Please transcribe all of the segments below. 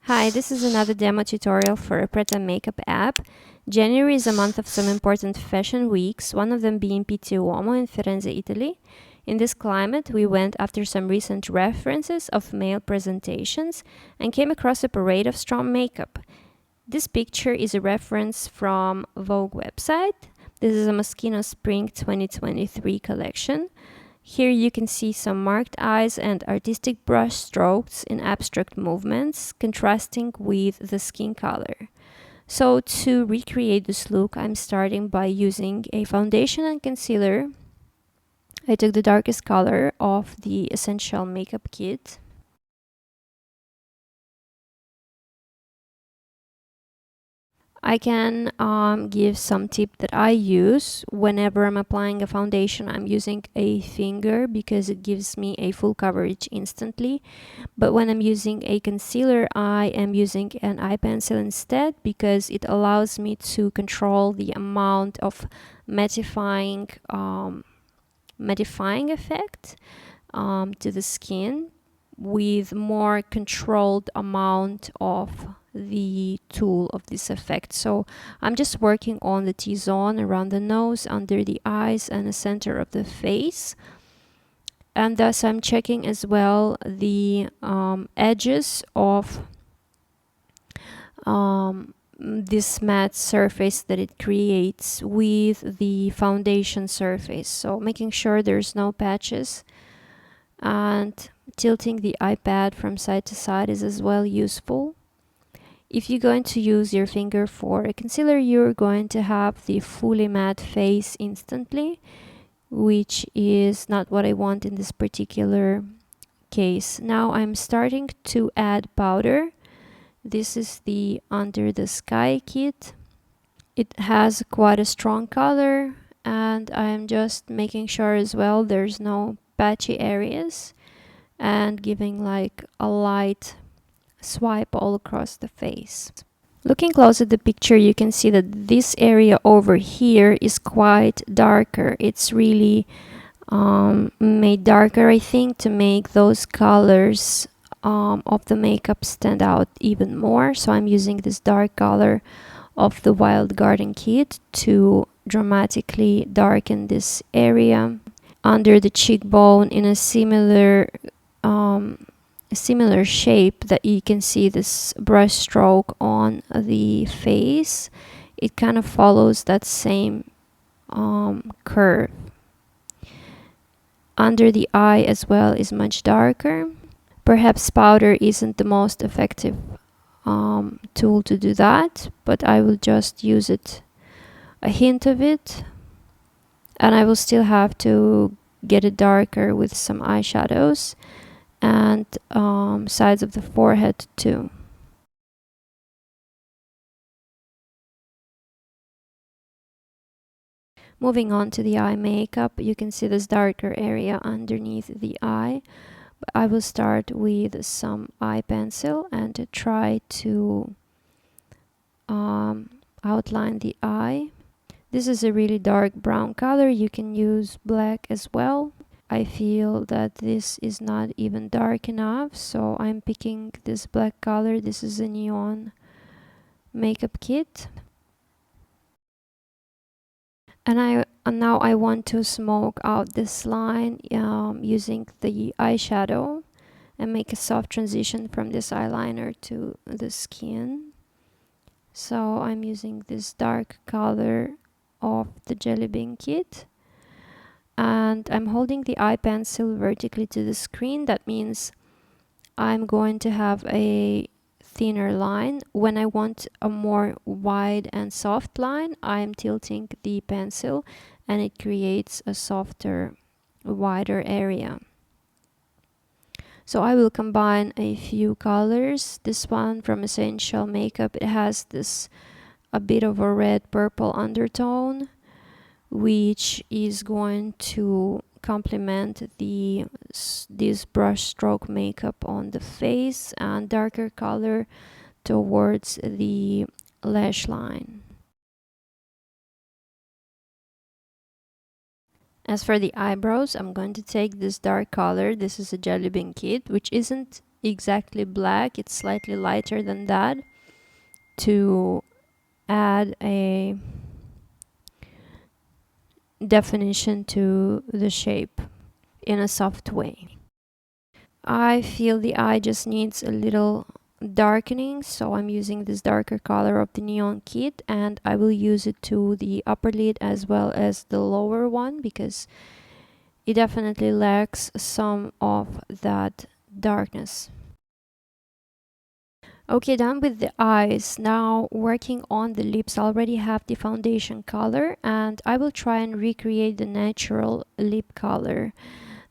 Hi, this is another demo tutorial for a Prêt-à-Makeup app. January is a month of some important fashion weeks, one of them being Pitti Uomo in Firenze, Italy. In this climate, we went after some recent references of male presentations and came across a parade of strong makeup. This picture is a reference from Vogue website. This is a Moschino Spring 2023 collection. Here you can see some marked eyes and artistic brush strokes in abstract movements, contrasting with the skin color. So to recreate this look, I'm starting by using a foundation and concealer. I took the darkest color of the Essential Makeup Kit. I can give some tip that I use whenever I'm applying a foundation. I'm using a finger because it gives me a full coverage instantly. But when I'm using a concealer, I am using an eye pencil instead because it allows me to control the amount of mattifying effect to the skin with more controlled amount of the tool of this effect. So I'm just working on the T-zone around the nose, under the eyes, and the center of the face. And thus I'm checking as well the edges of this matte surface that it creates with the foundation surface. So making sure there's no patches, and tilting the iPad from side to side is as well useful. If you're going to use your finger for a concealer, you're going to have the fully matte face instantly, which is not what I want in this particular case. Now I'm starting to add powder. This is the Under the Sky kit. It has quite a strong color, and I'm just making sure as well there's no patchy areas and giving like a light swipe all across the face. Looking close at the picture, you can see that this area over here is quite darker. It's really made darker, I think, to make those colors of the makeup stand out even more. So I'm using this dark color of the Wild Garden kit to dramatically darken this area under the cheekbone in a similar shape that you can see this brush stroke on the face. It kind of follows that same curve. Under the eye as well is much darker. Perhaps powder isn't the most effective tool to do that, but I will just use it, a hint of it, and I will still have to get it darker with some eyeshadows and sides of the forehead too. Moving on to the eye makeup, you can see this darker area underneath the eye. But I will start with some eye pencil and try to outline the eye. This is a really dark brown color. You can use black as well. I feel that this is not even dark enough, so I'm picking this black color. This is a Neon makeup kit. And now I want to smoke out this line using the eyeshadow and make a soft transition from this eyeliner to the skin. So I'm using this dark color of the Jelly Bean kit, and I'm holding the eye pencil vertically to the screen. That means I'm going to have a thinner line. When I want a more wide and soft line, I'm tilting the pencil and it creates a softer, wider area. So I will combine a few colors. This one from Essential Makeup, it has this a bit of a red purple undertone, which is going to complement this brush stroke makeup on the face, and darker color towards the lash line. As for the eyebrows, I'm going to take this dark color. This is a Jelly Bean kit, which isn't exactly black, it's slightly lighter than that, to add a definition to the shape in a soft way. I feel the eye just needs a little darkening, so I'm using this darker color of the neon kit, and I will use it to the upper lid as well as the lower one, because it definitely lacks some of that darkness. Okay, done with the eyes. Now working on the lips. I already have the foundation color, and I will try and recreate the natural lip color.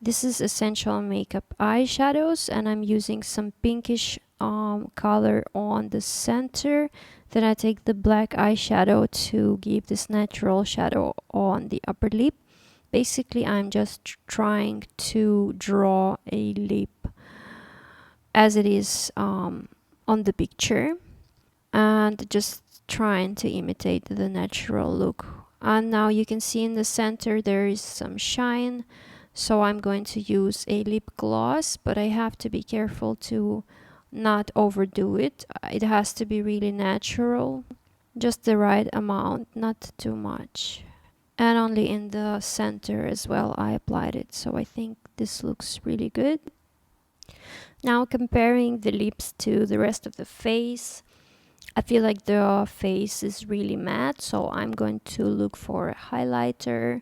This is Essential Makeup eyeshadows, and I'm using some pinkish color on the center. Then I take the black eyeshadow to give this natural shadow on the upper lip. Basically, I'm just trying to draw a lip as it is on the picture, and just trying to imitate the natural look. And now you can see in the center there is some shine, so I'm going to use a lip gloss, but I have to be careful to not overdo it. It has to be really natural, just the right amount, not too much. And only in the center as well I applied it, so I think this looks really good. Now comparing the lips to the rest of the face, I feel like the face is really matte, so I'm going to look for a highlighter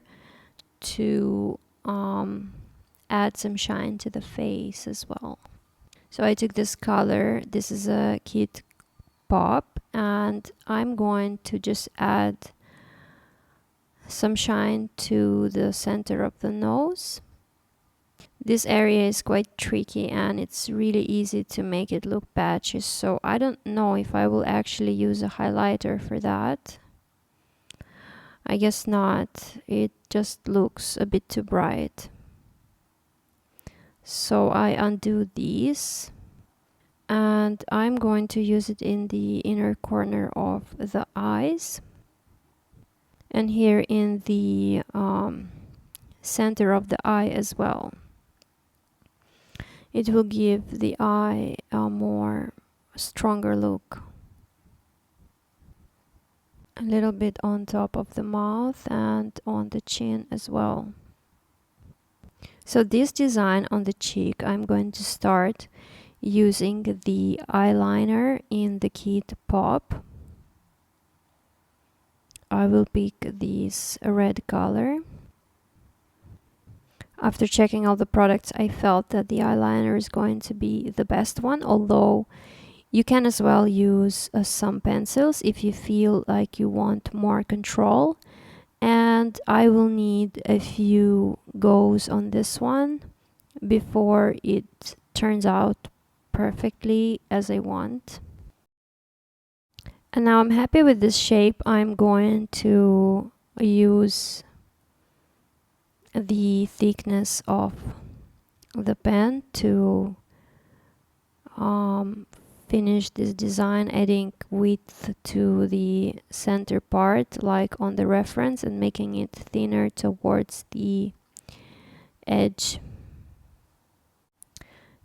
to add some shine to the face as well. So I took this color, this is a Kit Pop, and I'm going to just add some shine to the center of the nose. This area is quite tricky and it's really easy to make it look patchy, so I don't know if I will actually use a highlighter for that. I guess not, it just looks a bit too bright. So I undo these, and I'm going to use it in the inner corner of the eyes, and here in the center of the eye as well. It will give the eye a more stronger look. A little bit on top of the mouth and on the chin as well. So this design on the cheek, I'm going to start using the eyeliner in the Kit Pop. I will pick this red color. After checking all the products, I felt that the eyeliner is going to be the best one, although you can as well use some pencils if you feel like you want more control. And I will need a few goes on this one before it turns out perfectly as I want. And now I'm happy with this shape. I'm going to use the thickness of the pen to finish this design, adding width to the center part like on the reference and making it thinner towards the edge.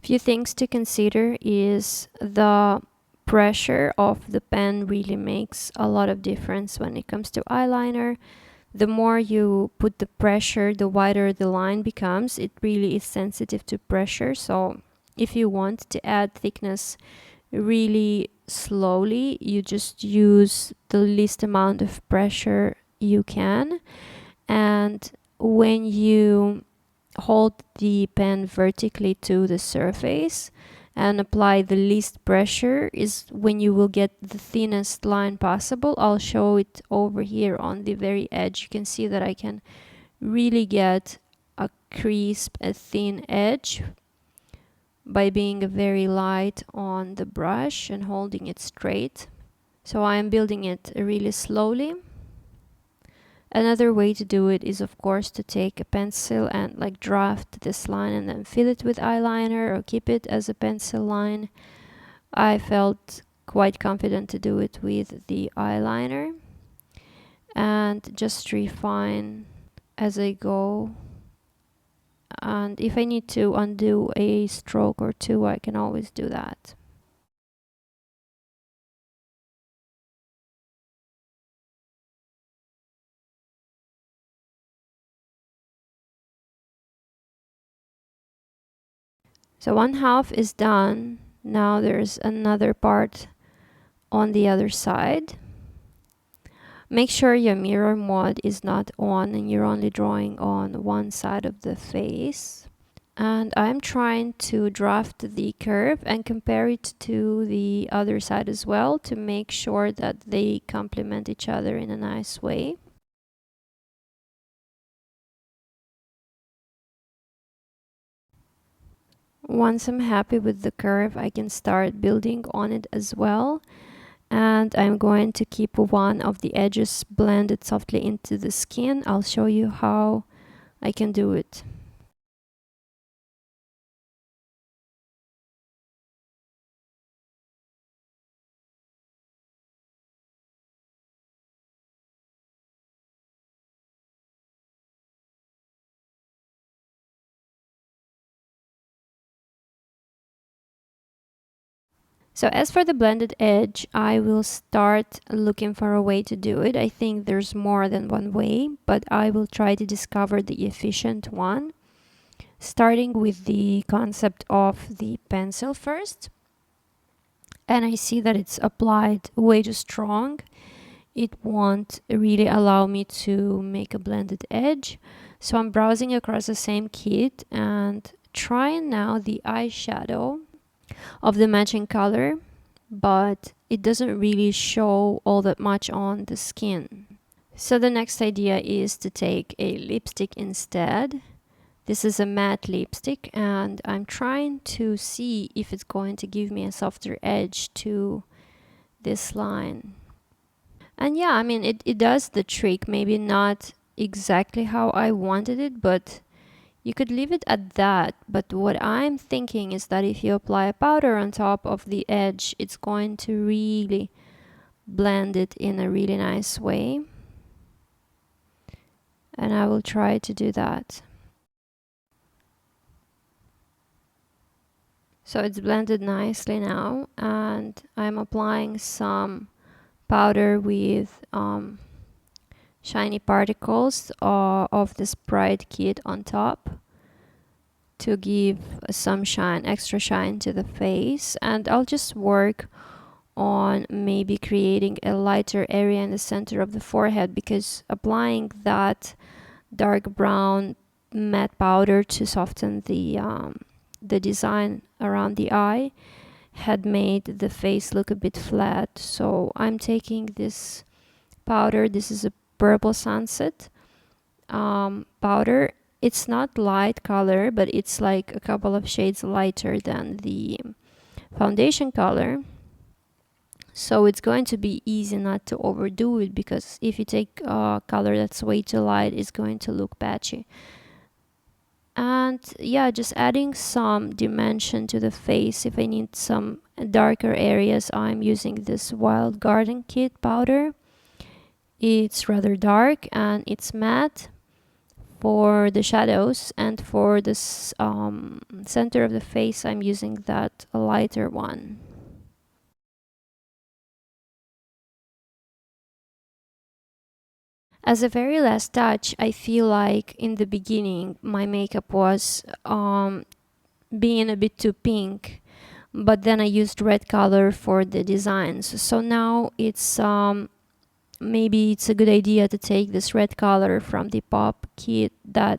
Few things to consider is the pressure of the pen really makes a lot of difference when it comes to eyeliner. The more you put the pressure, the wider the line becomes. It really is sensitive to pressure, so if you want to add thickness really slowly, you just use the least amount of pressure you can, and when you hold the pen vertically to the surface and apply the least pressure is when you will get the thinnest line possible. I'll show it over here on the very edge. You can see that I can really get a crisp, a thin edge by being very light on the brush and holding it straight. So I am building it really slowly. Another way to do it is, of course, to take a pencil and like draft this line and then fill it with eyeliner or keep it as a pencil line. I felt quite confident to do it with the eyeliner and just refine as I go. and if I need to undo a stroke or two, I can always do that. So one half is done. Now there's another part on the other side. Make sure your mirror mode is not on and you're only drawing on one side of the face. And I'm trying to draft the curve and compare it to the other side as well to make sure that they complement each other in a nice way. Once I'm happy with the curve, I can start building on it as well. And I'm going to keep one of the edges blended softly into the skin. I'll show you how I can do it. So as for the blended edge, I will start looking for a way to do it. I think there's more than one way, but I will try to discover the efficient one, starting with the concept of the pencil first. And I see that it's applied way too strong. It won't really allow me to make a blended edge. So I'm browsing across the same kit and trying now the eyeshadow of the matching color, but it doesn't really show all that much on the skin. So the next idea is to take a lipstick instead. This is a matte lipstick and I'm trying to see if it's going to give me a softer edge to this line. And yeah, I mean, it does the trick, maybe not exactly how I wanted it, but you could leave it at that. But what I'm thinking is that if you apply a powder on top of the edge, it's going to really blend it in a really nice way. And I will try to do that. So it's blended nicely now, and I'm applying some powder with shiny particles of the Sprite kit on top to give some shine, extra shine to the face. And I'll just work on maybe creating a lighter area in the center of the forehead, because applying that dark brown matte powder to soften the design around the eye had made the face look a bit flat. So I'm taking this powder. This is a purple sunset powder. It's not light color, but it's like a couple of shades lighter than the foundation color. So it's going to be easy not to overdo it, because if you take a color that's way too light, it's going to look patchy. And yeah, just adding some dimension to the face. If I need some darker areas, I'm using this Wild Garden Kit powder. It's rather dark and it's matte for the shadows, and for this center of the face, I'm using that lighter one. As a very last touch, I feel like in the beginning my makeup was being a bit too pink, but then I used red color for the designs. So now it's maybe it's a good idea to take this red color from the pop kit that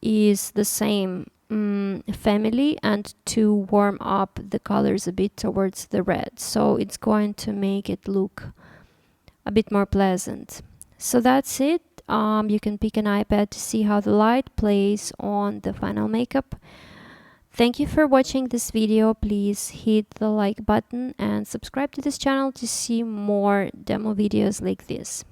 is the same family, and to warm up the colors a bit towards the red. So it's going to make it look a bit more pleasant. So that's it. You can pick an iPad to see how the light plays on the final makeup. Thank you for watching this video. Please hit the like button and subscribe to this channel to see more demo videos like this.